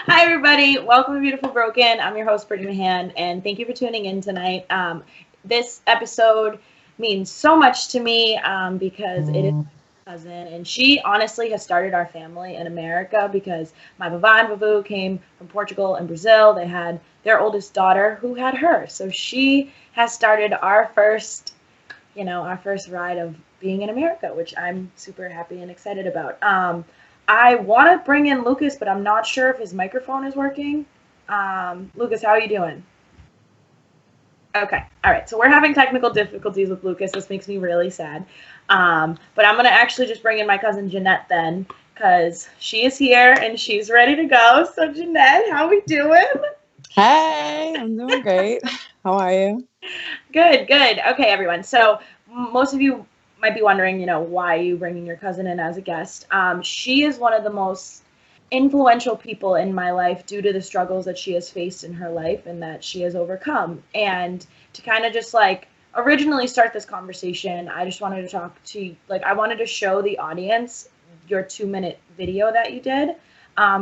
Hi, everybody. Welcome to Beautiful Broken. I'm your host, Brittany Mahan, and thank you for tuning in tonight. This episode means so much to me because it is my cousin, and she honestly has started our family in America because my Bava and Bavu came from Portugal and Brazil. They had their oldest daughter who had her. So she has started our first ride of being in America, which I'm super happy and excited about. I want to bring in Lucas, but I'm not sure if his microphone is working. Lucas, how are you doing? Okay. All right. So we're having technical difficulties with Lucas. This makes me really sad. But I'm going to actually just bring in my cousin Jeanette then, because she is here and she's ready to go. So, Jeanette, how we doing? Hey, I'm doing great. How are you? Good, good. Okay, everyone. So most of you might be wondering, why are you bringing your cousin in as a guest? She is one of the most influential people in my life due to the struggles that she has faced in her life and that she has overcome. And to kind of just like originally start this conversation, I just wanted to talk to you, like I wanted to show the audience your 2-minute video that you did,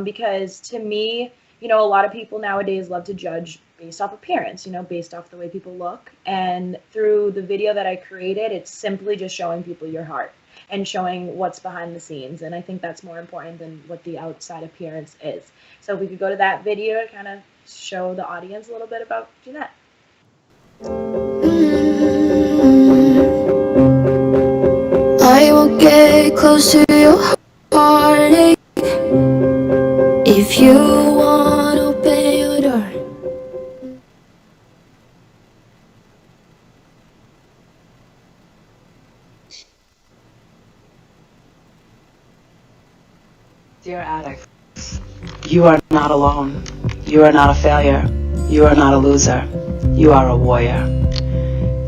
because to me, a lot of people nowadays love to judge based off appearance, based off the way people look. And through the video that I created, it's simply just showing people your heart and showing what's behind the scenes. And I think that's more important than what the outside appearance is. So if we could go to that video to kind of show the audience a little bit about Jeanette. I won't get close to your heartache if you want to open your door. Dear addicts, you are not alone. You are not a failure. You are not a loser. You are a warrior.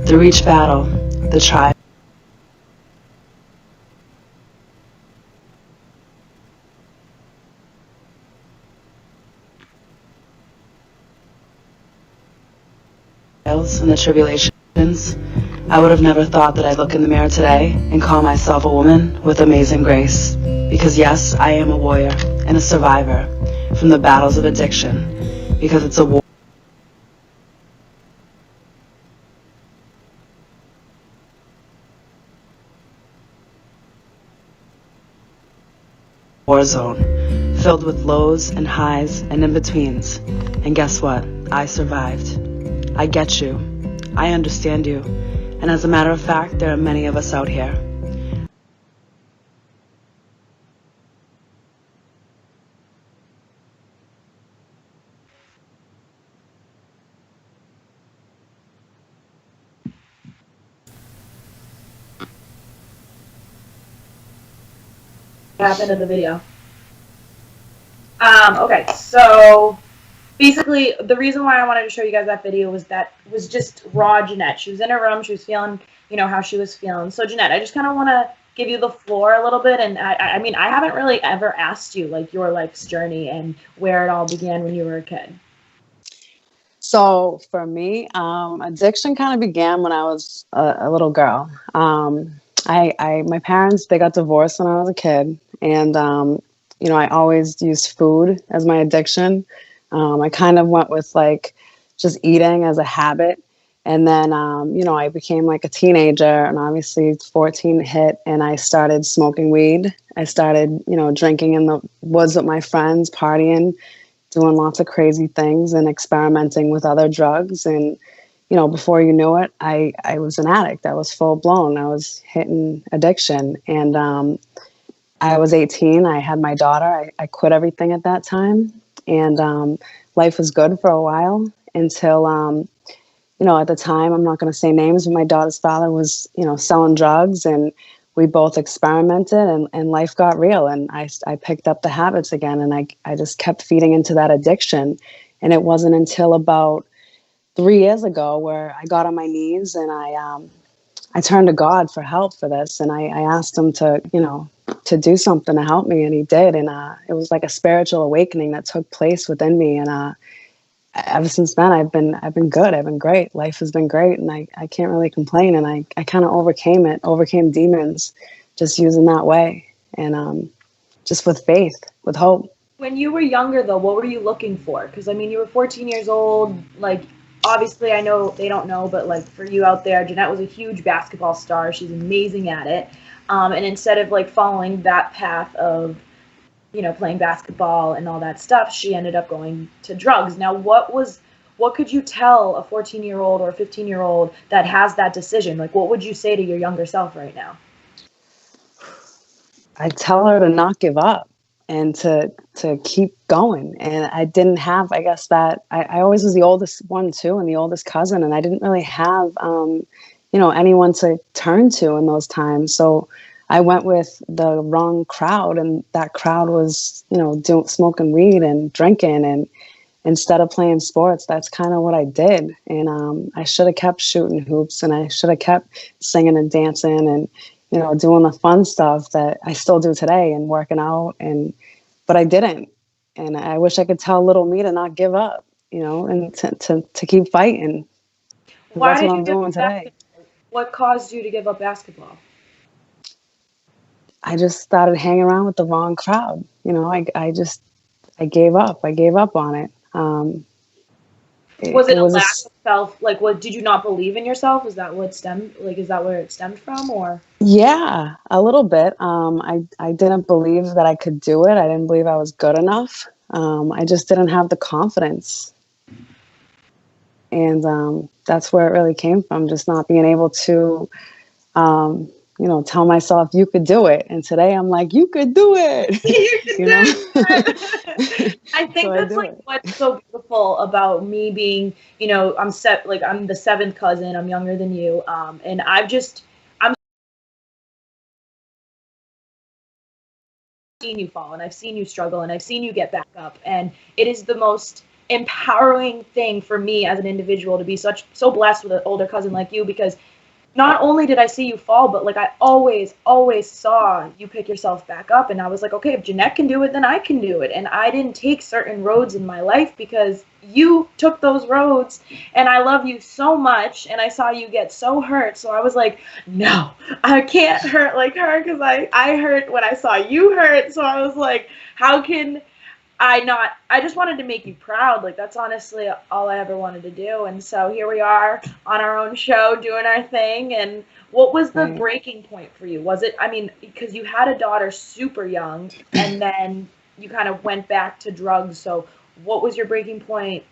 Through each battle, the trial, and the tribulations, I would have never thought that I'd look in the mirror today and call myself a woman with amazing grace. Because yes, I am a warrior and a survivor from the battles of addiction. Because it's a war zone, filled with lows and highs and in-betweens. And guess what? I survived. I get you. I understand you. And as a matter of fact, there are many of us out here. What happened to the video? Okay, so basically the reason why I wanted to show you guys that video was just raw Jeanette. She was in her room, she was feeling, how she was feeling. So Jeanette, I just kind of want to give you the floor a little bit, and I mean, I haven't really ever asked you like your life's journey and where it all began when you were a kid. So for me, addiction kind of began when I was a little girl. My parents, they got divorced when I was a kid, and I always used food as my addiction. I kind of went with like just eating as a habit. And then, I became like a teenager, and obviously 14 hit, and I started smoking weed. I started, drinking in the woods with my friends, partying, doing lots of crazy things and experimenting with other drugs. And, before you knew it, I was an addict. I was full blown. I was hitting addiction. And I was 18. I had my daughter. I quit everything at that time. And life was good for a while until, at the time, I'm not going to say names, but my daughter's father was, selling drugs, and we both experimented, and life got real. And I picked up the habits again, and I just kept feeding into that addiction. And it wasn't until about 3 years ago where I got on my knees and I turned to God for help for this. And I asked him to do something to help me. And he did. And it was like a spiritual awakening that took place within me. And ever since then, I've been good. I've been great. Life has been great, and I can't really complain. And I kind of overcame demons, just using that way, and just with faith, with hope. When you were younger, though, what were you looking for? Because, I mean, you were 14 years old. Like, obviously, I know they don't know, but, like, for you out there, Jeanette was a huge basketball star. She's amazing at it. And instead of, like, following that path of, playing basketball and all that stuff, she ended up going to drugs. Now, what could you tell a 14-year-old or a 15-year-old that has that decision? Like, what would you say to your younger self right now? I tell her to not give up and to keep going. And I didn't have, I guess that I always was the oldest one too, and the oldest cousin, and I didn't really have, anyone to turn to in those times. So I went with the wrong crowd, and that crowd was, smoking weed and drinking. And instead of playing sports, that's kind of what I did. And I should have kept shooting hoops, and I should have kept singing and dancing and, doing the fun stuff that I still do today and working out. But I didn't. And I wish I could tell little me to not give up, and to keep fighting. Why that's did what you I'm doing today. What caused you to give up basketball? I just started hanging around with the wrong crowd. I gave up. I gave up on it. Was it a lack of self? Like, did you not believe in yourself? Is that what stemmed? Like, is that where it stemmed from, or? Yeah, a little bit. I didn't believe that I could do it. I didn't believe I was good enough. I just didn't have the confidence, and that's where it really came from. Just not being able to, tell myself you could do it. And today I'm like, you could do it. I think so that's like what's so beautiful about me being, I'm the seventh cousin. I'm younger than you. And I'm seen you fall, and I've seen you struggle, and I've seen you get back up. And it is the most empowering thing for me as an individual to be so blessed with an older cousin like you, because not only did I see you fall, but like I always saw you pick yourself back up. And I was like, okay, if Jeanette can do it, then I can do it. And I didn't take certain roads in my life because you took those roads, and I love you so much. And I saw you get so hurt. So I was like, no, I can't hurt like her, because I hurt when I saw you hurt. So I was like, how can I just wanted to make you proud. Like, that's honestly all I ever wanted to do. And so here we are on our own show doing our thing. And what was the breaking point for you? Was it, because you had a daughter super young, and then you kind of went back to drugs. So what was your breaking point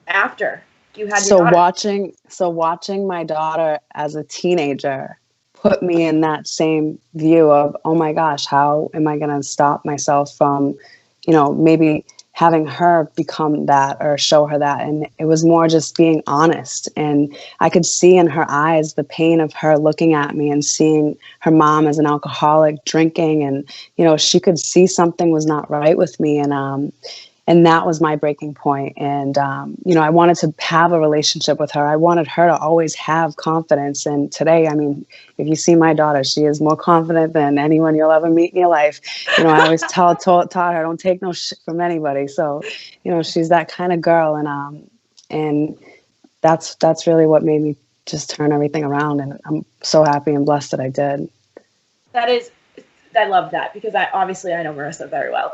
after you had your daughter? Watching my daughter as a teenager put me in that same view of, oh my gosh, how am I going to stop myself from, maybe having her become that or show her that. And it was more just being honest. And I could see in her eyes the pain of her looking at me and seeing her mom as an alcoholic drinking. And, she could see something was not right with me. And that was my breaking point. And, I wanted to have a relationship with her. I wanted her to always have confidence. And today, if you see my daughter, she is more confident than anyone you'll ever meet in your life. I always taught her, don't take no shit from anybody. So, she's that kind of girl. And that's really what made me just turn everything around. And I'm so happy and blessed that I did. I love that, because I know Marissa very well.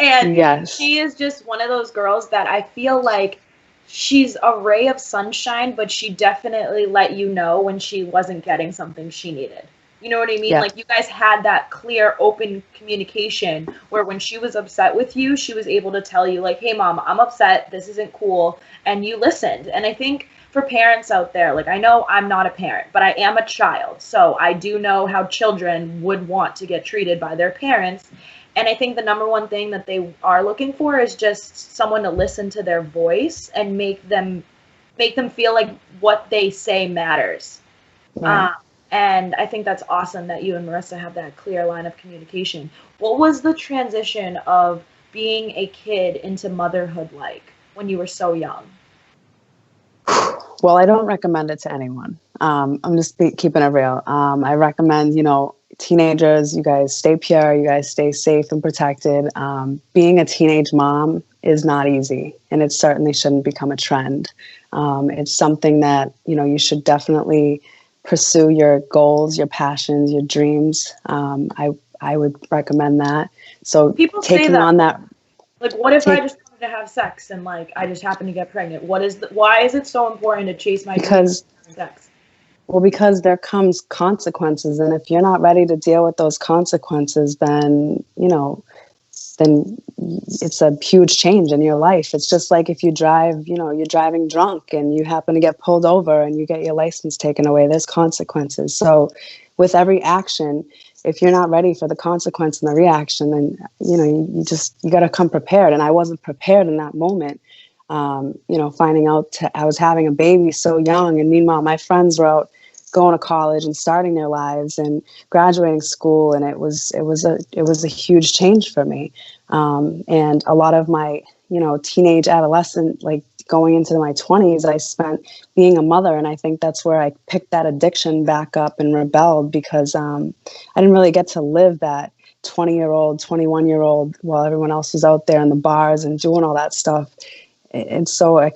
And yes, she is just one of those girls that I feel like she's a ray of sunshine, but she definitely let you know when she wasn't getting something she needed. You know what I mean? Yeah. Like, you guys had that clear, open communication where when she was upset with you, she was able to tell you, like, hey, Mom, I'm upset. This isn't cool. And you listened. And I think for parents out there, like, I know I'm not a parent, but I am a child. So I do know how children would want to get treated by their parents. And I think the number one thing that they are looking for is just someone to listen to their voice and make them feel like what they say matters. Right. And I think that's awesome that you and Marissa have that clear line of communication. What was the transition of being a kid into motherhood like when you were so young? Well, I don't recommend it to anyone. I'm just keeping it real. I recommend, teenagers, you guys stay pure, you guys stay safe and protected. Being a teenage mom is not easy, and it certainly shouldn't become a trend. It's something that, you should definitely pursue your goals, your passions, your dreams. I would recommend that. So people taking on that. Like, what if I just wanted to have sex and like I just happened to get pregnant? Why is it so important to chase my dreams and sex? Well, because there comes consequences, and if you're not ready to deal with those consequences, then then it's a huge change in your life. It's just like if you drive, you're driving drunk and you happen to get pulled over and you get your license taken away, there's consequences. So with every action, if you're not ready for the consequence and the reaction, then, you got to come prepared. And I wasn't prepared in that moment. Finding out I was having a baby so young. And meanwhile, my friends were out going to college and starting their lives and graduating school, and it was a huge change for me. And a lot of my teenage adolescent, like going into my 20s, I spent being a mother, and I think that's where I picked that addiction back up and rebelled, because I didn't really get to live that 20-year-old, 21-year-old while everyone else was out there in the bars and doing all that stuff. And so I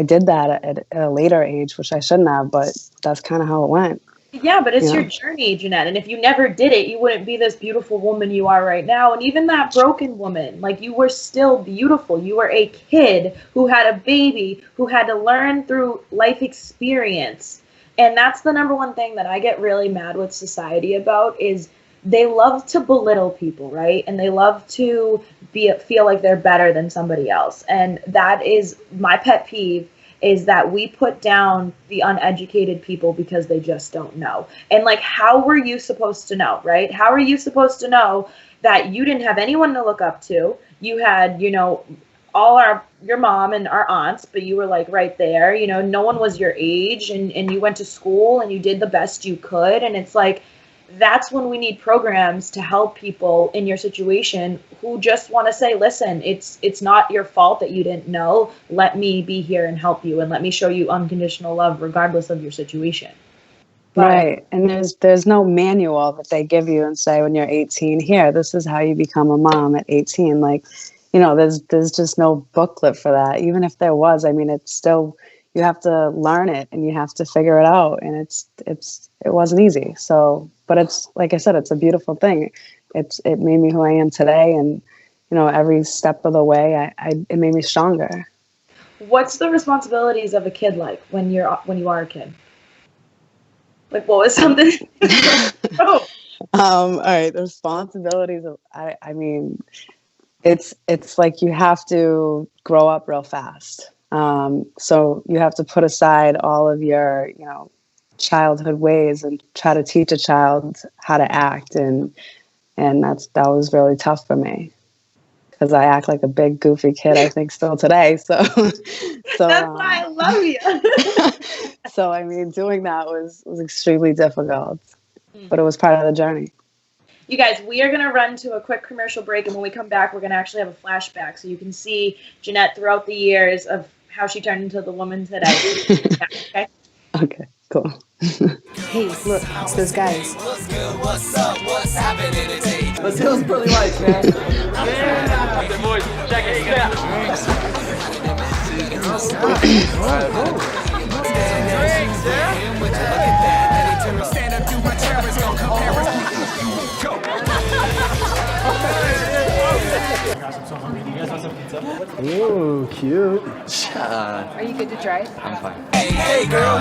did that at a later age, which I shouldn't have, but that's kind of how it went. Yeah, but it's your journey, Jeanette. And if you never did it, you wouldn't be this beautiful woman you are right now. And even that broken woman, like, you were still beautiful. You were a kid who had a baby, who had to learn through life experience. And that's the number one thing that I get really mad with society about, is they love to belittle people, right? And they love to feel like they're better than somebody else. And that is my pet peeve, is that we put down the uneducated people because they just don't know. And like, how were you supposed to know, right? How are you supposed to know that you didn't have anyone to look up to? You had, your mom and our aunts, but you were like right there, no one was your age, and you went to school and you did the best you could. And it's like, that's when we need programs to help people in your situation who just want to say, listen, it's not your fault that you didn't know. Let me be here and help you, and let me show you unconditional love regardless of your situation. Right. And there's no manual that they give you and say, when you're 18, here, this is how you become a mom at 18. Like, there's just no booklet for that. Even if there was, I mean, it's still, you have to learn it and you have to figure it out. And it wasn't easy. So, but it's, like I said, it's a beautiful thing. It made me who I am today. And, every step of the way, it made me stronger. What's the responsibilities of a kid like when you are a kid? Like, what was something? All right. The responsibilities of, I mean, it's like you have to grow up real fast. So you have to put aside all of your, childhood ways and try to teach a child how to act. And that was really tough for me, because I act like a big goofy kid, I think, still today. So that's why I love you. So, I mean, doing that was extremely difficult, but it was part of the journey. You guys, we are going to run to a quick commercial break, and when we come back, we're going to actually have a flashback, so you can see Jeanette throughout the years of how she turned into the woman today. Okay? Okay, cool. Hey, look, it's those guys. What's good? What's up? What's happening today? Let's do those pearly lights, man. Yeah! The boys, check it out. Stand up, do my terrorists, gon' compare us. Go. Ooh, cute. Are you good to drive? I'm fine. Hey girl,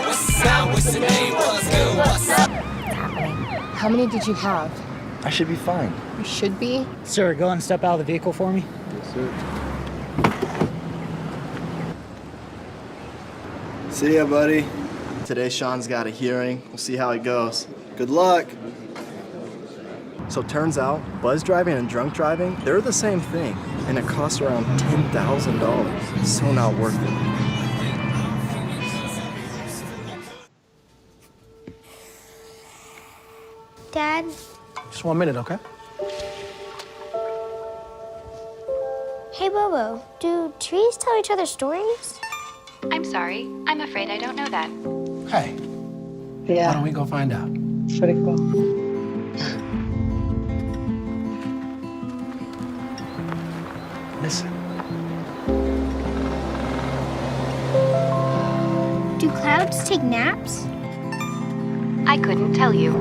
what's up? What's your name? What's good? What's up? How many did you have? I should be fine. You should be. Sir, go and step out of the vehicle for me. Yes, sir. See ya, buddy. Today, Sean's got a hearing. We'll see how it goes. Good luck. So turns out, buzz driving and drunk driving, they're the same thing, and it costs around $10,000. So not worth it. Dad? Just 1 minute, okay? Hey, Bobo, do trees tell each other stories? I'm sorry. I'm afraid I don't know that. Hey, Yeah, why don't we go find out? it's pretty cool. Listen. Do clouds take naps? I couldn't tell you.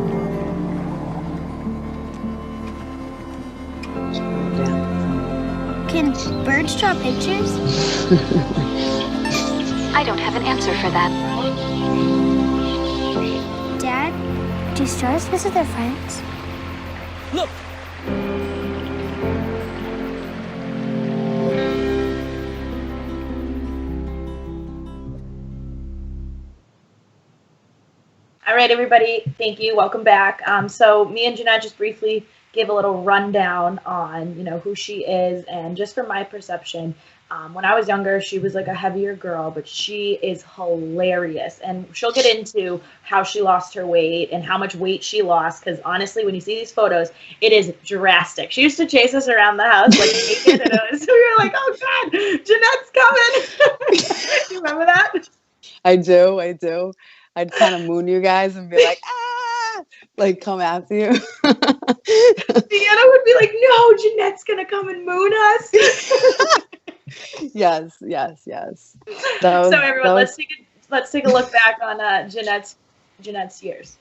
Can birds draw pictures? I don't have an answer for that. Dad, do stars visit their friends? Look! All right, everybody. Thank you. Welcome back. So me and Jeanette just briefly gave a little rundown on, who she is, and just from my perception, when I was younger, she was like a heavier girl, but she is hilarious, and she'll get into how she lost her weight and how much weight she lost. Because honestly, when you see these photos, it is drastic. She used to chase us around the house like naked, and we were like, "Oh God, Jeanette's coming!" You remember that? I do. I'd kind of moon you guys and be like, ah, like come after you. Deanna would be like, no, Jeanette's going to come and moon us. Yes. So everyone, let's take a look back on Jeanette's years.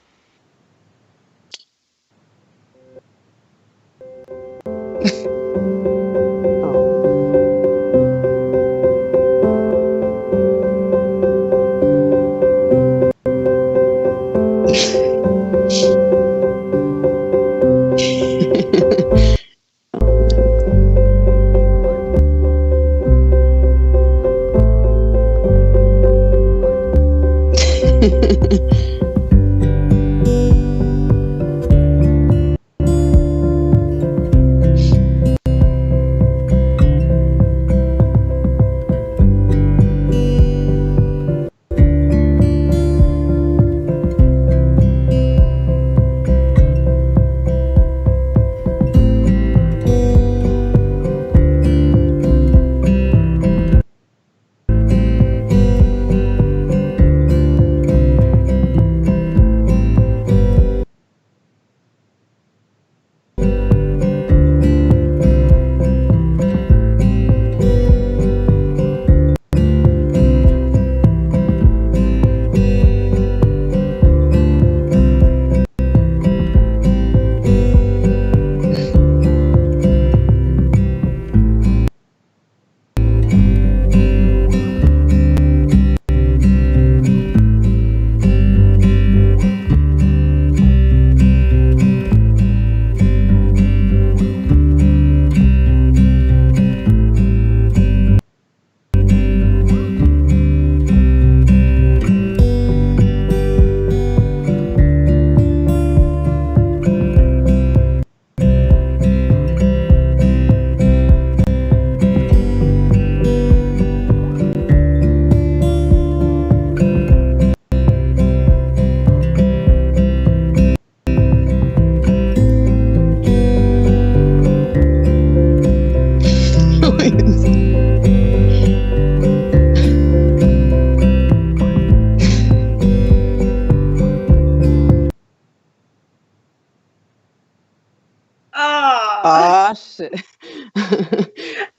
Oh shit.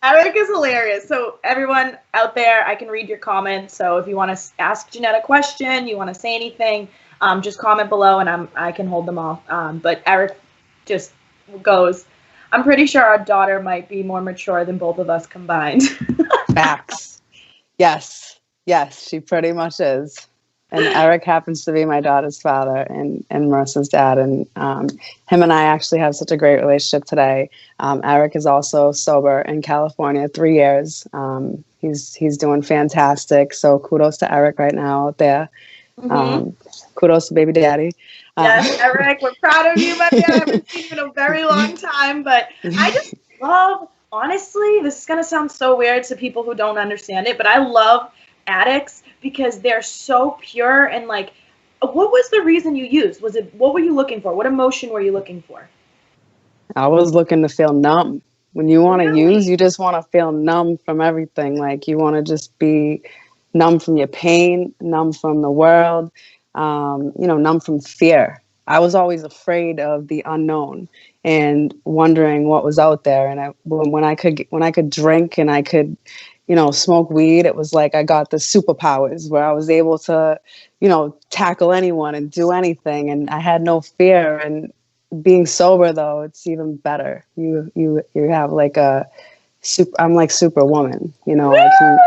Eric is hilarious. So everyone out there, I can read your comments. So if you want to ask Jeanette a question, you want to say anything, just comment below, and I can hold them all. But Eric just goes, I'm pretty sure our daughter might be more mature than both of us combined. Facts. Yes, she pretty much is. And Eric happens to be my daughter's father and Marissa's dad. And him and I actually have such a great relationship today. Eric is also sober in California, 3 years. He's doing fantastic. So kudos to Eric right now out there. Kudos to baby daddy. Yes, Eric, we're proud of you, my man. I haven't seen you in a very long time. But I just love, honestly, this is going to sound so weird to people who don't understand it, but I love addicts because they're so pure. And like, what was the reason you used? What were you looking for? What emotion were you looking for? I was looking to feel numb. When you want to use, you just want to feel numb from everything. Like you want to just be numb from your pain, numb from the world, numb from fear. I was always afraid of the unknown and wondering what was out there. And when I could drink and I could, smoke weed, it was like I got the superpowers where I was able to, tackle anyone and do anything. And I had no fear. And being sober, though, it's even better. You have like a I'm like Superwoman, you know. I can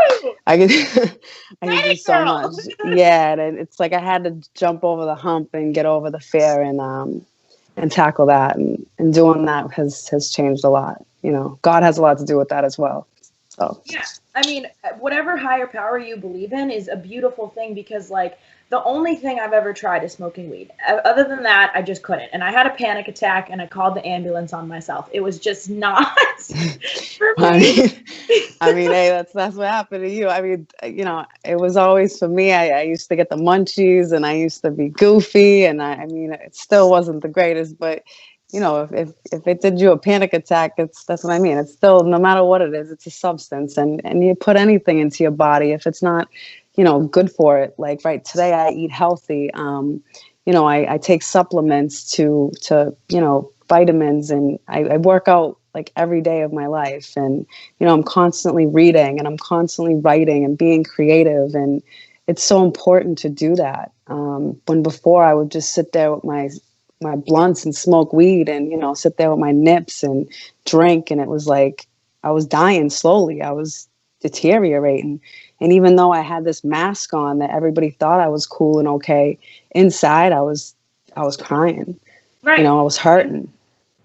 I can do so much. Yeah, and it's like I had to jump over the hump and get over the fear and tackle that, and doing that has changed a lot. You know, God has a lot to do with that as well. So yeah, I mean, whatever higher power you believe in is a beautiful thing, because like the only thing I've ever tried is smoking weed. Other than that, I just couldn't. And I had a panic attack and I called the ambulance on myself. It was just not for me. I mean, hey, that's what happened to you. I mean, you know, it was always for me. I used to get the munchies and I used to be goofy, and I mean, it still wasn't the greatest, but you know, if it did you a panic attack, that's what I mean. It's still, no matter what it is, it's a substance, and you put anything into your body if it's not, you know, good for it. Like right today, I eat healthy. You know, I take supplements to you know, vitamins, and I work out like every day of my life, and you know, I'm constantly reading and I'm constantly writing and being creative, and it's so important to do that. When before I would just sit there with my blunts and smoke weed, and you know, sit there with my nips and drink, and it was like I was dying slowly. I was deteriorating, and even though I had this mask on that everybody thought I was cool and okay, inside I was crying. Right. You know, I was hurting.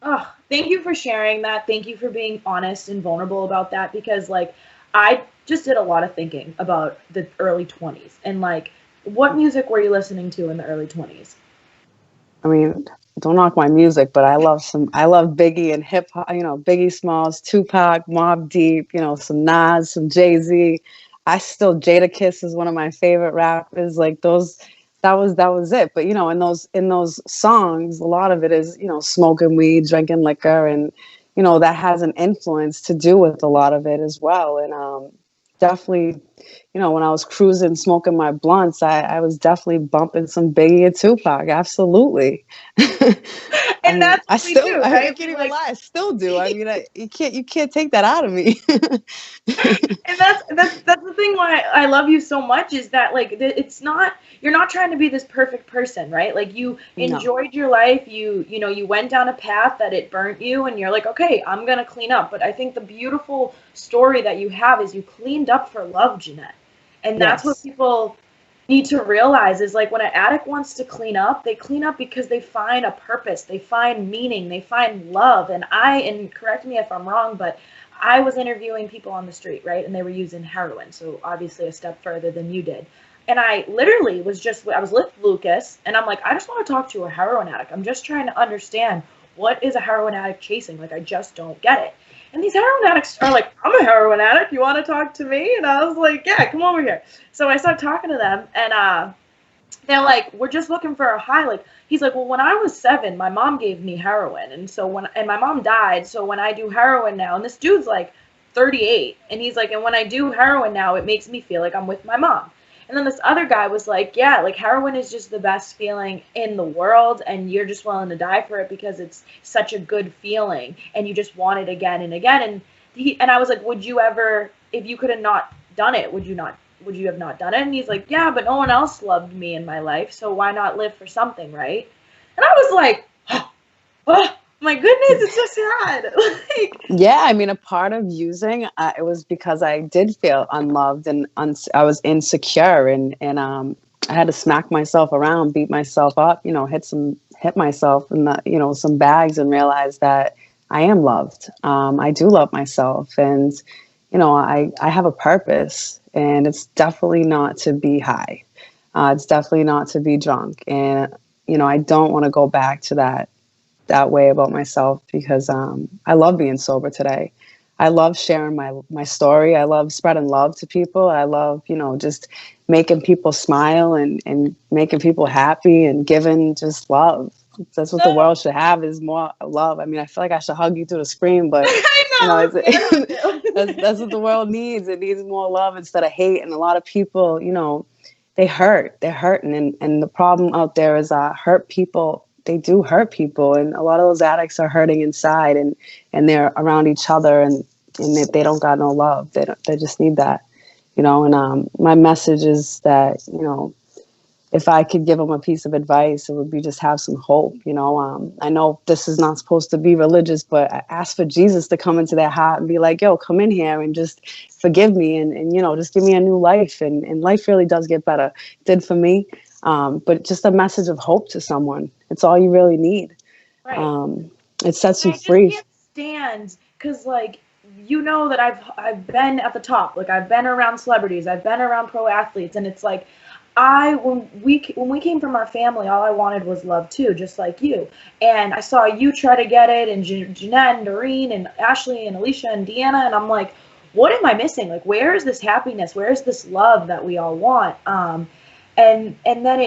Oh, thank you for sharing that. Thank you for being honest and vulnerable about that, because like I just did a lot of thinking about the early 20s, and like what music were you listening to in the early 20s? I mean, don't knock my music, but I love Biggie and hip hop, you know, Biggie Smalls, Tupac, Mobb Deep, you know, some Nas, some Jay-Z. Jadakiss is one of my favorite rappers. Like that was it. But you know, in those songs, a lot of it is, you know, smoking weed, drinking liquor, and you know, that has an influence to do with a lot of it as well. And definitely, you know, when I was cruising, smoking my blunts, I was definitely bumping some Biggie and Tupac. Absolutely. And that's what I still, do, I right? can't even lie. I still do. I mean, you can't take that out of me. And that's the thing why I love you so much, is that like it's not, you're not trying to be this perfect person, right? Like you enjoyed your life, you know, you went down a path that it burnt you, and you're like, okay, I'm gonna clean up. But I think the beautiful story that you have is you cleaned up for love, Jeanette. And that's what people need to realize, is like when an addict wants to clean up, they clean up because they find a purpose, they find meaning, they find love. And correct me if I'm wrong, but I was interviewing people on the street, right? And they were using heroin. So obviously a step further than you did. And I literally I was with Lucas, and I'm like, I just want to talk to a heroin addict. I'm just trying to understand, what is a heroin addict chasing? Like, I just don't get it. And these heroin addicts are like, I'm a heroin addict. You want to talk to me? And I was like, yeah, come over here. So I started talking to them, and they're like, we're just looking for a high. Like, he's like, well, when I was 7, my mom gave me heroin. And so my mom died. So when I do heroin now, and this dude's like 38, and he's like, and when I do heroin now, it makes me feel like I'm with my mom. And then this other guy was like, yeah, like heroin is just the best feeling in the world, and you're just willing to die for it because it's such a good feeling, and you just want it again and again. And I was like, would you ever, if you could have not done it, would you have not done it? And he's like, yeah, but no one else loved me in my life, so why not live for something, right? And I was like, oh my goodness, it's so sad. Like, yeah, I mean, a part of using it was because I did feel unloved, and I was insecure, and I had to smack myself around, beat myself up, you know, hit myself in the, you know, some bags, and realize that I am loved. I do love myself, and you know, I have a purpose, and it's definitely not to be high. It's definitely not to be drunk, and you know, I don't want to go back to that way about myself, because I love being sober today. I love sharing my story. I love spreading love to people. I love, you know, just making people smile and making people happy and giving just love. That's what the world should have, is more love. I mean, I feel like I should hug you through the screen, but you know, that's what the world needs. It needs more love instead of hate. And a lot of people, you know, they're hurting. And the problem out there is hurt people. They do hurt people, and a lot of those addicts are hurting inside, and they're around each other, and they don't got no love. They just need that, you know. And my message is that, you know, if I could give them a piece of advice, it would be just have some hope. I know this is not supposed to be religious, but I ask for Jesus to come into their heart and be like, yo, come in here and just forgive me and just give me a new life. And life really does get better. It did for me. But just a message of hope to someone. It's all you really need. Right. It sets you I just free. can't stand, because like, that I've been at the top. Like, I've been around celebrities, I've been around pro athletes, and it's like, when we came from our family, all I wanted was love too, just like you. And I saw you try to get it, and Jeanette and Doreen and Ashley and Alicia and Deanna, and I'm like, what am I missing? Like, where is this happiness? Where is this love that we all want? And then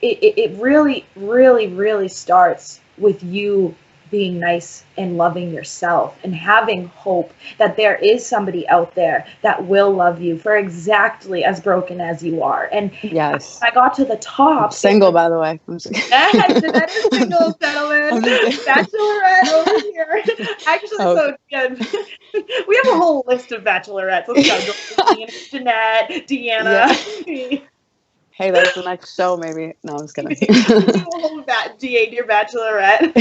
it really, really, really starts with you being nice and loving yourself and having hope that there is somebody out there that will love you for exactly as broken as you are. And yes, I got to the top. I'm single, by the way. Yes, that is single, gentlemen. Bachelorette over here. Actually, so good. We have a whole list of bachelorettes. Let's go. Jeanette, Deanna. Yeah. Hey, that's the next show, maybe. No, I'm just kidding. Dear Bachelorette.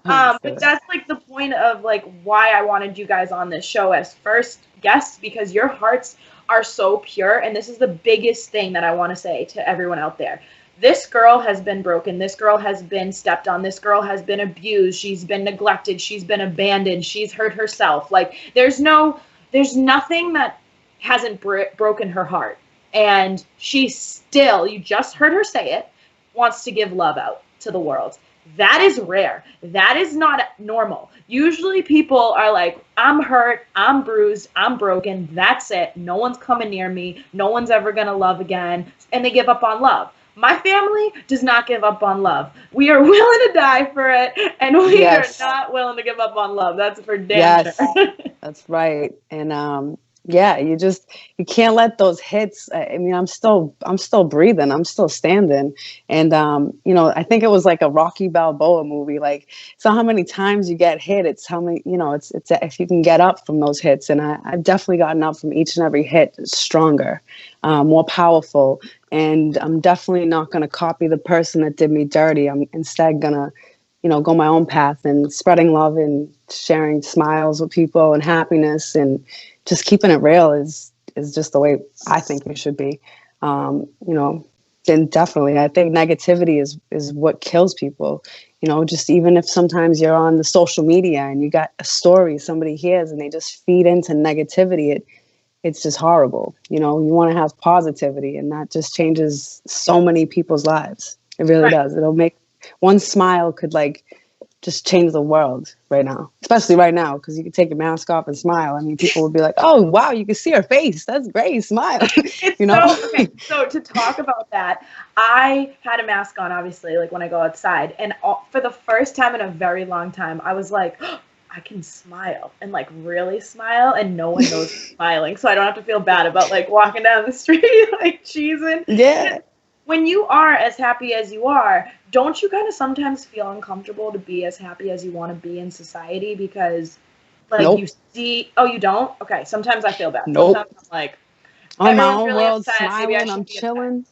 But that's like the point of like why I wanted you guys on this show as first guests, because your hearts are so pure, and this is the biggest thing that I want to say to everyone out there. This girl has been broken. This girl has been stepped on. This girl has been abused. She's been neglected. She's been abandoned. She's hurt herself. Like, there's nothing that hasn't broken her heart. And she still, you just heard her say it, wants to give love out to the world. That is rare. That is not normal. Usually people are like, I'm hurt, I'm bruised, I'm broken, that's it. No one's coming near me. No one's ever going to love again. And they give up on love. My family does not give up on love. We are willing to die for it, and we are not willing to give up on love. That's for damn sure. That's right. And you can't let those hits. I mean, I'm still breathing. I'm still standing. And, I think it was like a Rocky Balboa movie. Like, it's not how many times you get hit. It's how many, it's if you can get up from those hits. And I've definitely gotten up from each and every hit stronger, more powerful. And I'm definitely not going to copy the person that did me dirty. I'm instead going to, go my own path and spreading love and sharing smiles with people and happiness and just keeping it real is just the way I think it should be. Then definitely, I think negativity is what kills people. Just even if sometimes you're on the social media and you got a story somebody hears and they just feed into negativity, it's just horrible. You want to have positivity, and that just changes so many people's lives. It really does. It'll make one smile could just change the world right now, especially right now, because you can take your mask off and smile. I mean, people would be like, oh, wow, you can see her face. That's great. Smile. So to talk about that, I had a mask on, obviously, like when I go outside. And for the first time in a very long time, I was like, oh, I can smile and like really smile, and no one knows I'm smiling. So I don't have to feel bad about like walking down the street, like cheesing. Yeah. When you are as happy as you are, don't you kind of sometimes feel uncomfortable to be as happy as you want to be in society? Because, like, you see, oh, you don't? Okay, sometimes I feel bad. Nope. Sometimes I'm like, I'm in my own world, smiling, I'm chilling.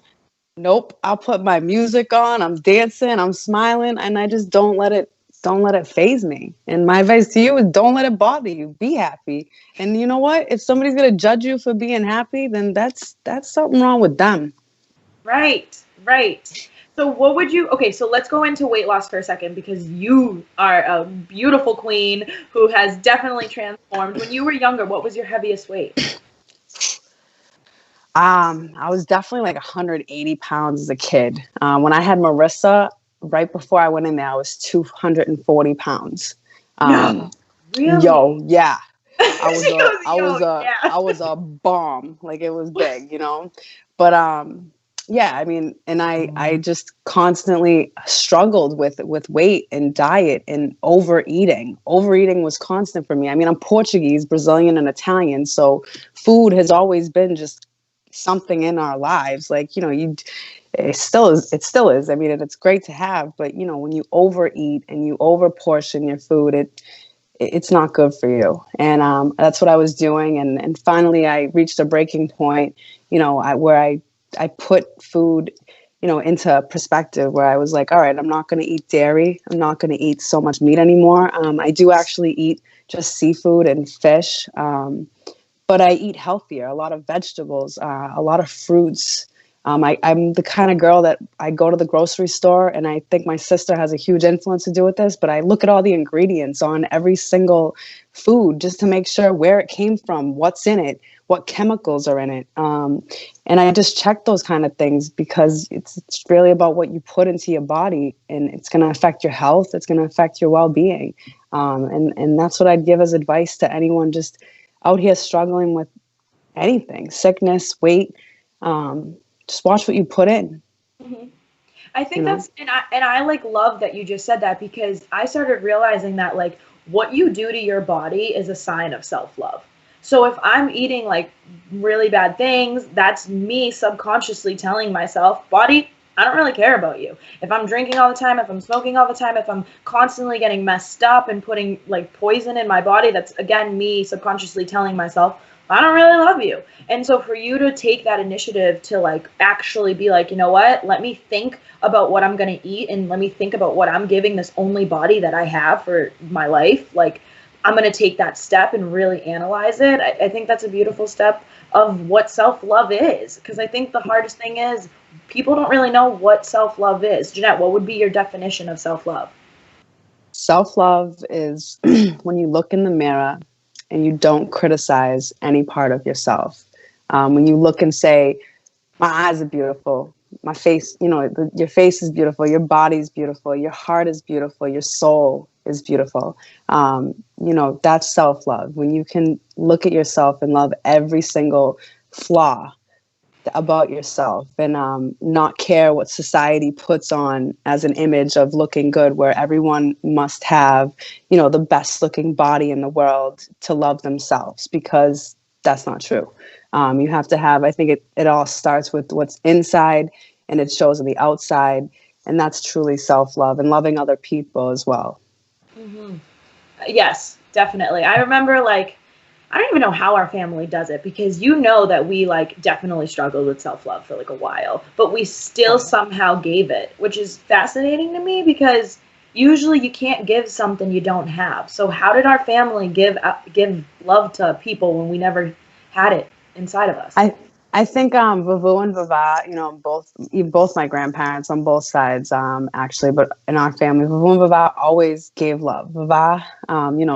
Nope. I'll put my music on, I'm dancing, I'm smiling, and I just don't let it faze me. And my advice to you is don't let it bother you. Be happy. And you know what? If somebody's going to judge you for being happy, then that's something wrong with them. Right. So so let's go into weight loss for a second, because you are a beautiful queen who has definitely transformed. When you were younger, what was your heaviest weight? I was definitely like 180 pounds as a kid. When I had Marissa, right before I went in there, I was 240 pounds. No, really? Yeah. I was a bomb. Like, it was big, But yeah, I mean, and I just constantly struggled with weight and diet and overeating. Overeating was constant for me. I mean, I'm Portuguese, Brazilian, and Italian, so food has always been just something in our lives. Like, it still is. I mean, it's great to have, but when you overeat and you overportion your food, it's not good for you. And that's what I was doing. And finally I reached a breaking point, where I I put food, into perspective where I was like, all right, I'm not going to eat dairy. I'm not going to eat so much meat anymore. I do actually eat just seafood and fish. But I eat healthier, a lot of vegetables, a lot of fruits. I'm the kind of girl that I go to the grocery store, and I think my sister has a huge influence to do with this, but I look at all the ingredients on every single food just to make sure where it came from, what's in it, what chemicals are in it. And I just check those kind of things because it's really about what you put into your body, and it's going to affect your health. It's going to affect your well-being. And that's what I'd give as advice to anyone just out here struggling with anything, sickness, weight. Just watch what you put in. Mm-hmm. I think that's, and I like love that you just said that, because I started realizing that like what you do to your body is a sign of self-love. So if I'm eating like really bad things, that's me subconsciously telling myself, body, I don't really care about you. If I'm drinking all the time, if I'm smoking all the time, if I'm constantly getting messed up and putting like poison in my body, that's again me subconsciously telling myself, I don't really love you. And so for you to take that initiative to like actually be like, you know what, let me think about what I'm going to eat, and let me think about what I'm giving this only body that I have for my life. Like, I'm going to take that step and really analyze it. I think that's a beautiful step of what self-love is, because I think the hardest thing is people don't really know what self-love is. Jeanette, what would be your definition of self-love? Self-love is when you look in the mirror and you don't criticize any part of yourself. When you look and say, my eyes are beautiful, my face, your face is beautiful, your body's beautiful, your heart is beautiful, your soul is beautiful. That's self-love. When you can look at yourself and love every single flaw about yourself, and not care what society puts on as an image of looking good, where everyone must have, the best looking body in the world to love themselves, because that's not true. You have to have, I think it all starts with what's inside and it shows on the outside. And that's truly self-love, and loving other people as well. Mm-hmm. Yes, definitely. I remember I don't even know how our family does it, because that we definitely struggled with self-love for a while, but we still somehow gave it, which is fascinating to me, because usually you can't give something you don't have. So how did our family give love to people when we never had it inside of us? I think Vavu and Vava, both my grandparents on both sides, actually, but in our family, Vavu and Vava always gave love. Vava,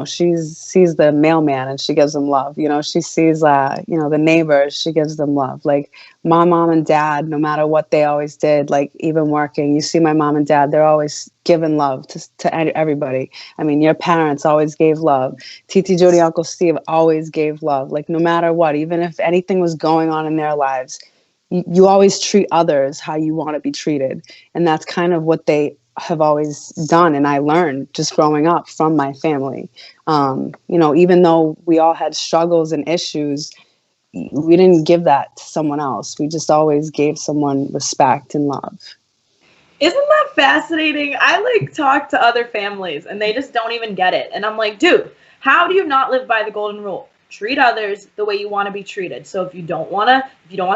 she sees the mailman and she gives him love. She sees, the neighbors, she gives them love. Like my mom and dad, no matter what they always did, even working, you see my mom and dad, they're always giving love to everybody. I mean, your parents always gave love. Titi, Jody, Uncle Steve always gave love. No matter what, even if anything was going on in their lives, you always treat others how you want to be treated. And that's kind of what they have always done. And I learned just growing up from my family. Even though we all had struggles and issues, we didn't give that to someone else. We just always gave someone respect and love. Isn't that fascinating? I talk to other families and they just don't even get it. And I'm like, dude, how do you not live by the golden rule? Treat others the way you want to be treated. So if you don't want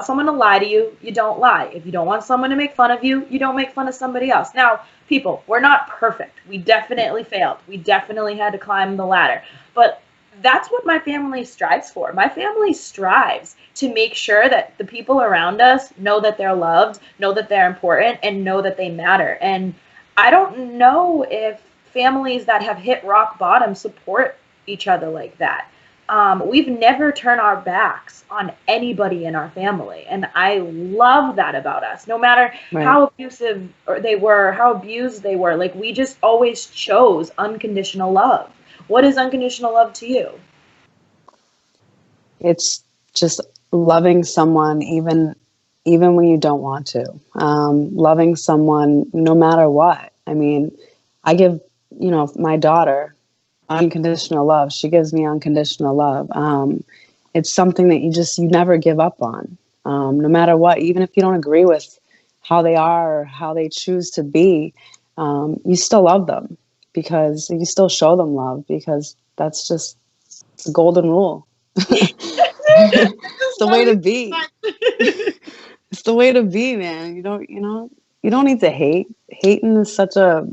someone to lie to you, you don't lie. If you don't want someone to make fun of you, you don't make fun of somebody else. Now, people, we're not perfect. We definitely failed. We definitely had to climb the ladder. But that's what my family strives for. My family strives to make sure that the people around us know that they're loved, know that they're important, and know that they matter. And I don't know if families that have hit rock bottom support each other like that. We've never turned our backs on anybody in our family. And I love that about us. No matter how abusive they were, how abused they were, we just always chose unconditional love. What is unconditional love to you? It's just loving someone even when you don't want to. Loving someone no matter what. I mean, I give, my daughter unconditional love. She gives me unconditional love. It's something that you never give up on. No matter what, even if you don't agree with how they are or how they choose to be, you still love them. Because you still show them love, because that's just the golden rule. It's the way to be. It's the way to be, man. You don't need to hate. Hating is such a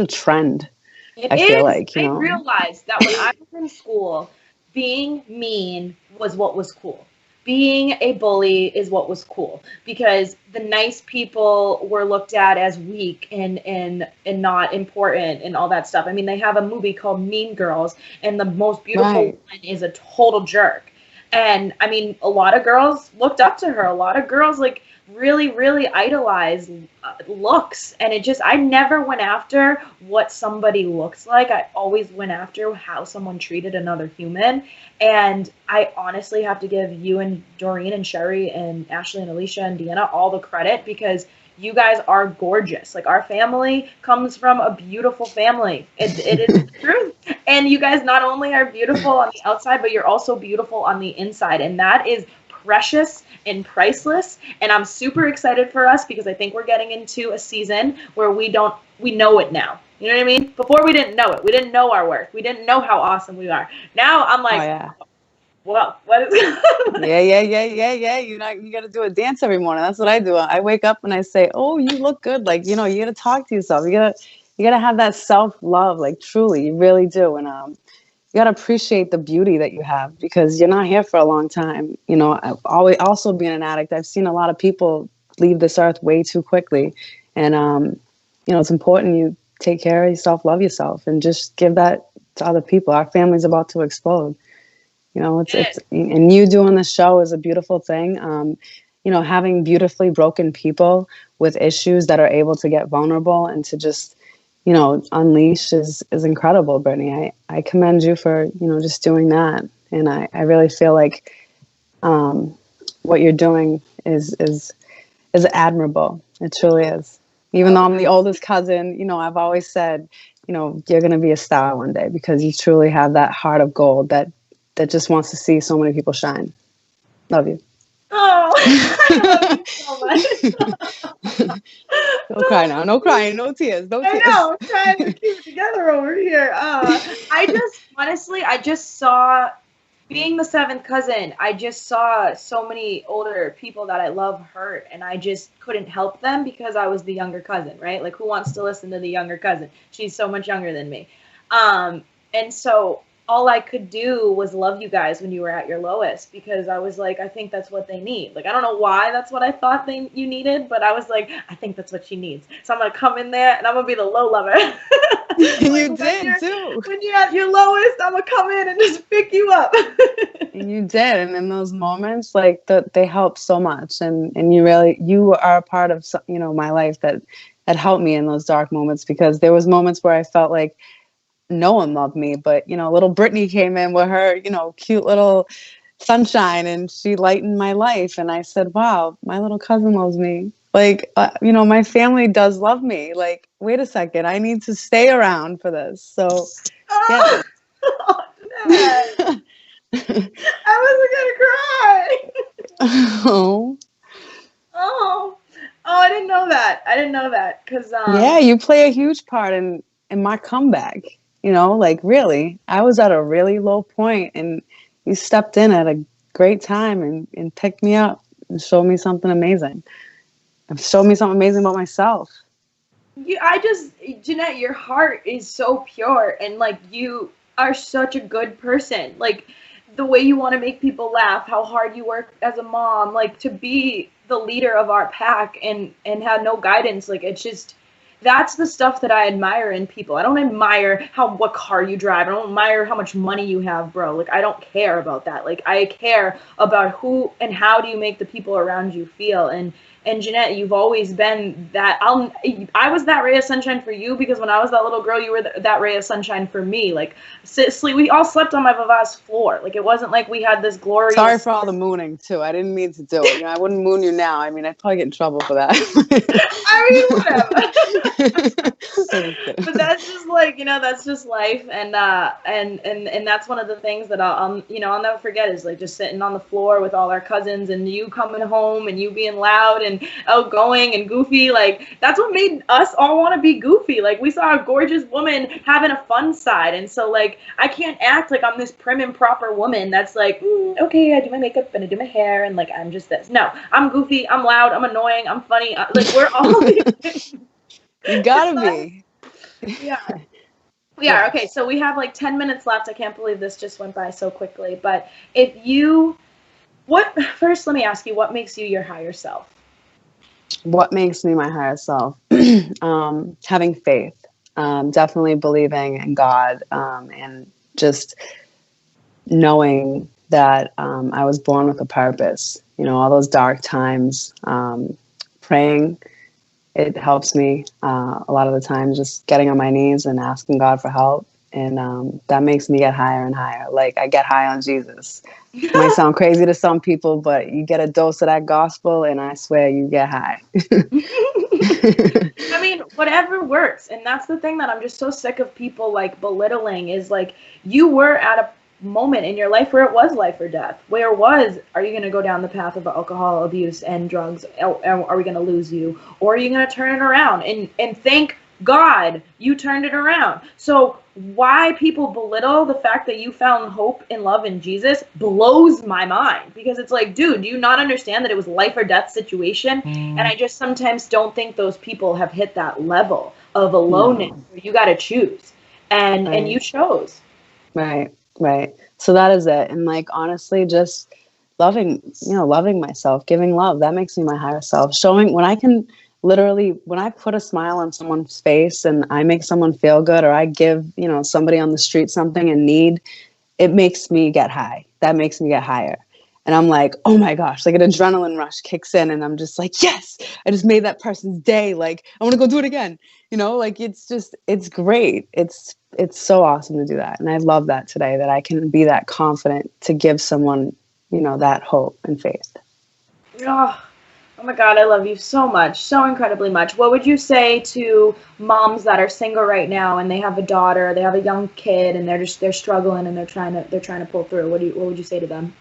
trend. It I feel is. like, I realized that when I was in school, being mean was what was cool. Being a bully is what was cool because the nice people were looked at as weak and not important and all that stuff. I mean, they have a movie called Mean Girls, and the most beautiful Right. woman is a total jerk. And I mean, a lot of girls looked up to her. A lot of girls like really, really idolized looks. And it just, I never went after what somebody looks like. I always went after how someone treated another human. And I honestly have to give you and Doreen and Sherry and Ashley and Alicia and Deanna all the credit because you guys are gorgeous. Like, our family comes from a beautiful family. It is the truth. And you guys not only are beautiful on the outside, but you're also beautiful on the inside. And that is precious and priceless. And I'm super excited for us because I think we're getting into a season where we know it now. You know what I mean? Before we didn't know it. We didn't know our worth. We didn't know how awesome we are. Now I'm like, Oh, yeah. well, what is Yeah. You got to do a dance every morning. That's what I do. I wake up and I say, "Oh, you look good." Like, you got to talk to yourself. You got to have that self-love. Like, truly, you really do. And you got to appreciate the beauty that you have because you're not here for a long time. I've always also being an addict. I've seen a lot of people leave this earth way too quickly, and it's important you take care of yourself, love yourself, and just give that to other people. Our family's about to explode. It's and you doing the show is a beautiful thing. Having beautifully broken people with issues that are able to get vulnerable and to just, unleash is incredible, Brittany. I commend you for, just doing that. And I really feel like what you're doing is admirable. It truly is. Even though I'm the oldest cousin, I've always said, you're going to be a star one day because you truly have that heart of gold that just wants to see so many people shine. Love you. Oh, I love you so much. Don't cry now. No crying. No tears. No tears. I know. I'm trying to keep it together over here. I just saw, being the seventh cousin, I just saw so many older people that I love hurt, and I just couldn't help them because I was the younger cousin, right? Like, who wants to listen to the younger cousin? She's so much younger than me. And so all I could do was love you guys when you were at your lowest because I was like, I think that's what they need. Like, I don't know why that's what I thought you needed, but I was like, I think that's what she needs. So I'm going to come in there and I'm going to be the low lover. You did too. When you're at your lowest, I'm going to come in and just pick you up. And you did. And in those moments, like, they help so much. And you are a part of, my life that helped me in those dark moments because there was moments where I felt like no one loved me, but little Brittany came in with her, cute little sunshine, and she lightened my life. And I said, "Wow, my little cousin loves me. Like, my family does love me. Like, wait a second, I need to stay around for this." So, yeah. I wasn't gonna cry. Oh, I didn't know that. Cause yeah, you play a huge part in my comeback. Like, really, I was at a really low point and you stepped in at a great time and picked me up and showed me something amazing. And showed me something amazing about myself. Jeanette, your heart is so pure and like you are such a good person. Like the way you want to make people laugh, how hard you work as a mom, like to be the leader of our pack and have no guidance. Like it's just, that's the stuff that I admire in people. I don't admire what car you drive. I don't admire how much money you have, bro. Like, I don't care about that. Like, I care about who and how do you make the people around you feel. And Jeanette, you've always been that. I was that ray of sunshine for you because when I was that little girl, you were that ray of sunshine for me. Like, we all slept on my Vava's floor. Like, it wasn't like we had this glorious. Sorry for all the mooning too. I didn't mean to do it. I wouldn't moon you now. I mean, I'd probably get in trouble for that. I mean, whatever. But that's just like, that's just life, and that's one of the things that I'll never forget, is like just sitting on the floor with all our cousins and you coming home and you being loud and outgoing and goofy. Like, that's what made us all want to be goofy. Like, we saw a gorgeous woman having a fun side, and so like I can't act like I'm this prim and proper woman that's like, okay, I do my makeup and I do my hair and like I'm just this. No, I'm goofy, I'm loud, I'm annoying, I'm funny. Like, we're all these things. You gotta be. Yeah. We are. Okay, so we have like 10 minutes left. I can't believe this just went by so quickly. But first let me ask you, what makes you your higher self? What makes me my higher self? Having faith. Definitely believing in God, and just knowing that I was born with a purpose. All those dark times, praying, it helps me a lot of the time, just getting on my knees and asking God for help. And that makes me get higher and higher. Like, I get high on Jesus. It might sound crazy to some people, but you get a dose of that gospel and I swear you get high. I mean, whatever works. And that's the thing that I'm just so sick of people like belittling, is like, you were at a moment in your life where it was life or death, where it was, are you going to go down the path of alcohol abuse and drugs? Are we going to lose you? Or are you going to turn it around? And thank God you turned it around. So why people belittle the fact that you found hope and love in Jesus blows my mind, because it's like, dude, do you not understand that it was life or death situation? And I just sometimes don't think those people have hit that level of aloneness where you got to choose, and you chose. Right. So that is it. And like, honestly, just loving myself, giving love, that makes me my higher self. Showing when I put a smile on someone's face and I make someone feel good, or I give, somebody on the street something in need, it makes me get high. That makes me get higher. And I'm like, oh my gosh, like an adrenaline rush kicks in and I'm just like, yes, I just made that person's day. Like, I want to go do it again. Like, it's great. It's so awesome to do that. And I love that today, that I can be that confident to give someone, that hope and faith. Oh my God, I love you so much, so incredibly much. What would you say to moms that are single right now and they have a daughter, they have a young kid, and they're struggling and they're trying to pull through? What would you say to them?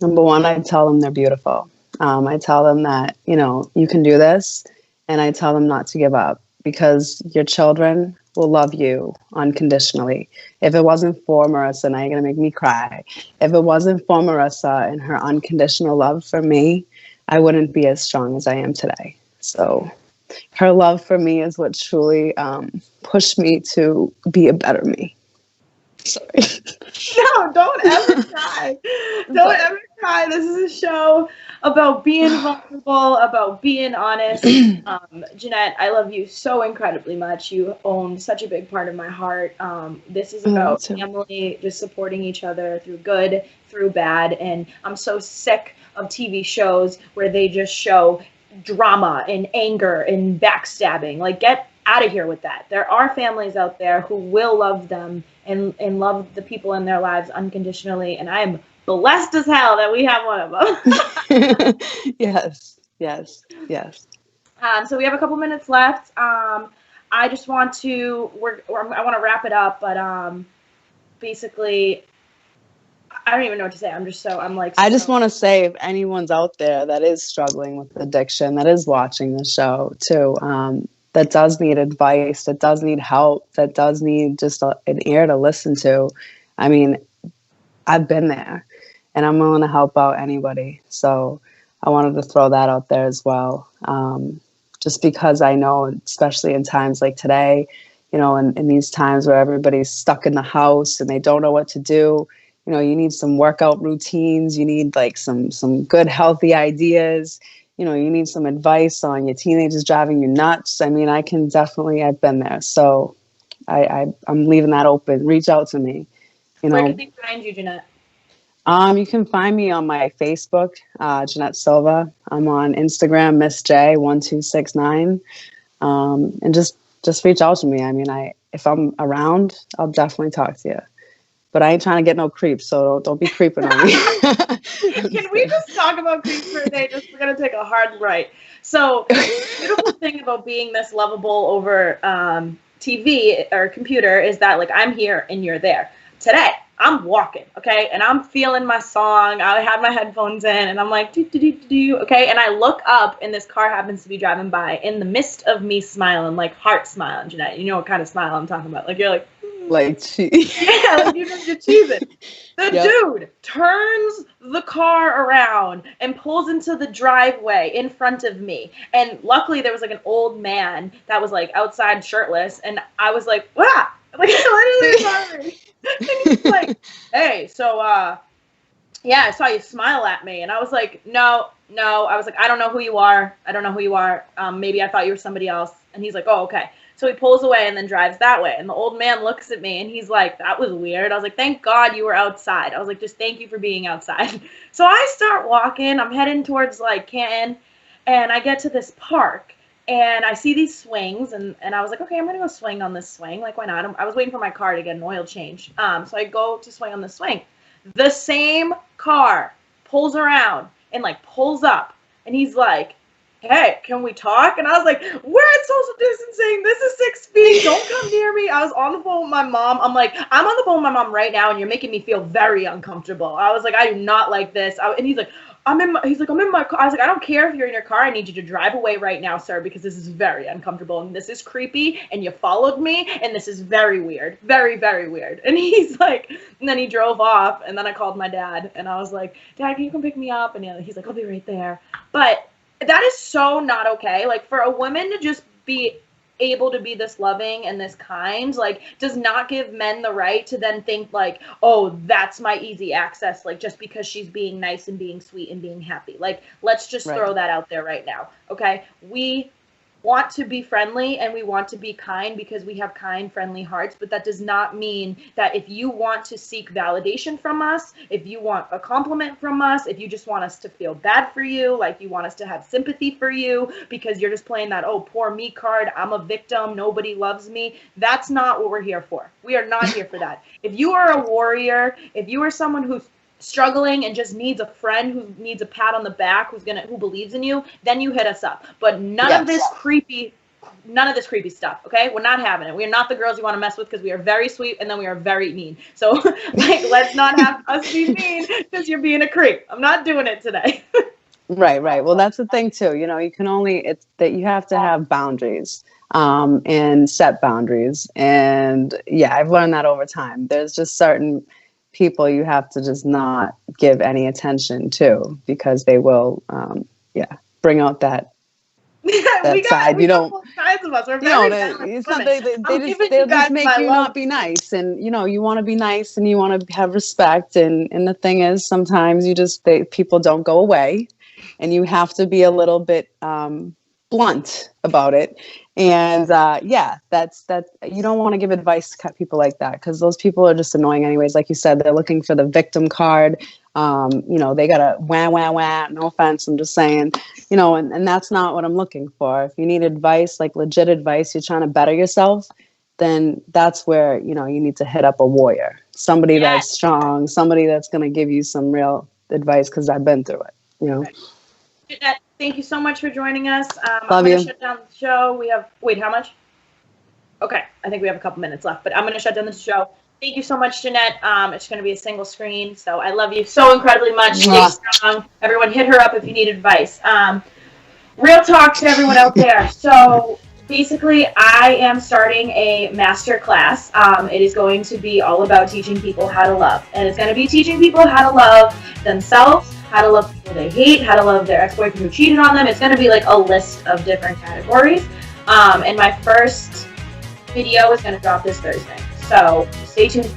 Number one, I tell them they're beautiful. I tell them that, you can do this, and I tell them not to give up, because your children will love you unconditionally. If it wasn't for Marissa, now you're going to make me cry. If it wasn't for Marissa and her unconditional love for me, I wouldn't be as strong as I am today. So her love for me is what truly pushed me to be a better me. Sorry. No, don't ever cry. Don't ever cry. This is a show about being vulnerable, about being honest. Jeanette, I love you so incredibly much. You own such a big part of my heart. This is about family, just supporting each other through good, through bad. And I'm so sick of TV shows where they just show drama and anger and backstabbing. Like, get out of here with that. There are families out there who will love them and love the people in their lives unconditionally, and I am blessed as hell that we have one of them. Yes. So we have a couple minutes left. I just want to I want to wrap it up, but basically I don't even know what to say. I just want to say, if anyone's out there that is struggling with addiction, that is watching the show too, that does need advice, that does need help, that does need just an ear to listen to. I mean, I've been there, and I'm willing to help out anybody. So I wanted to throw that out there as well. Just because I know, especially in times like today, in these times where everybody's stuck in the house and they don't know what to do, you need some workout routines, you need like some good healthy ideas. You need some advice on your teenagers driving you nuts. I mean, I've been there. So I'm leaving that open. Reach out to me. Where can they find you, Jeanette? You can find me on my Facebook, Jeanette Silva. I'm on Instagram, Miss J1269. And just reach out to me. I mean, if I'm around, I'll definitely talk to you. but I ain't trying to get no creeps, so don't be creeping on me. Can we just talk about creeps for a day? We're gonna take a hard right. So the beautiful thing about being this lovable over TV or computer is that like I'm here and you're there. Today I'm walking, okay, and I'm feeling my song. I have my headphones in, and I'm like, do do do do do, okay, and I look up, and this car happens to be driving by in the midst of me smiling, like heart smiling, Jeanette. You know what kind of smile I'm talking about? Like you're like. Yeah, like you're cheesing. The dude turns the car around and pulls into the driveway in front of me. And luckily there was like an old man that was like outside shirtless, and I was like, wow, like literally sorry. And he's like, hey, so yeah, I saw you smile at me. And I was like, no. I was like, I don't know who you are. Maybe I thought you were somebody else. And he's like, oh, okay. So he pulls away and then drives that way. And the old man looks at me and he's like, that was weird. I was like, thank God you were outside. I was like, just thank you for being outside. So I start walking. I'm heading towards like Canton. And I get to this park. And I see these swings. And I was like, okay, I'm going to go swing on this swing. Like, why not? I was waiting for my car to get an oil change. So I go to swing on the swing. The same car pulls around and like pulls up. And he's like, hey, can we talk? And I was like, we're at social distancing. This is 6 feet. Don't come near me. I was on the phone with my mom. I'm like, I'm on the phone with my mom right now, and you're making me feel very uncomfortable. I was like, I do not like this. And he's like, I'm in my car. I was like, I don't care if you're in your car. I need you to drive away right now, sir, because this is very uncomfortable, and this is creepy, and you followed me, and this is very weird. Very, very weird. And he's like, and then he drove off, and then I called my dad, and I was like, Dad, can you come pick me up? And he's like, I'll be right there. But that is so not okay. Like, for a woman to just be able to be this loving and this kind, like, does not give men the right to then think like, oh, that's my easy access, like, just because she's being nice and being sweet and being happy. Like, let's just throw that out there right now, okay? We want to be friendly and we want to be kind because we have kind, friendly hearts, but that does not mean that if you want to seek validation from us, if you want a compliment from us, if you just want us to feel bad for you, like you want us to have sympathy for you because you're just playing that, oh, poor me card, I'm a victim, nobody loves me, that's not what we're here for. We are not here for that. If you are a warrior, if you are someone who's struggling and just needs a friend who needs a pat on the back, who believes in you, then you hit us up. But none of this creepy stuff, okay? We're not having it. We are not the girls you want to mess with because we are very sweet and then we are very mean. So like, let's not have us be mean because you're being a creep. I'm not doing it today. Right. Well, that's the thing too. You know, it's that you have to have boundaries and set boundaries. And yeah, I've learned that over time. There's just certain people you have to just not give any attention to because they will bring out that side. You don't, both sides of us. We're they'll just make you not be nice, and you know you want to be nice and you want to have respect, and the thing is sometimes people don't go away and you have to be a little bit blunt about it. And that's you don't want to give advice to people like that because those people are just annoying anyways. Like you said, they're looking for the victim card. They got a wah. No offense, I'm just saying, and that's not what I'm looking for. If you need advice, like legit advice, you're trying to better yourself, then that's where, you need to hit up a warrior, somebody that's strong, somebody that's going to give you some real advice because I've been through it, Jeanette, thank you so much for joining us. Love I'm you. going to shut down the show. Wait, how much? Okay, I think we have a couple minutes left, but I'm going to shut down the show. Thank you so much, Jeanette. It's going to be a single screen, so I love you so incredibly much. Stay strong. Everyone hit her up if you need advice. Real talk to everyone out there. So basically, I am starting a master class. It is going to be all about teaching people how to love, and it's going to be teaching people how to love themselves, how to love people they hate, how to love their ex-boyfriend who cheated on them. It's going to be like a list of different categories. And my first video is going to drop this Thursday. So stay tuned.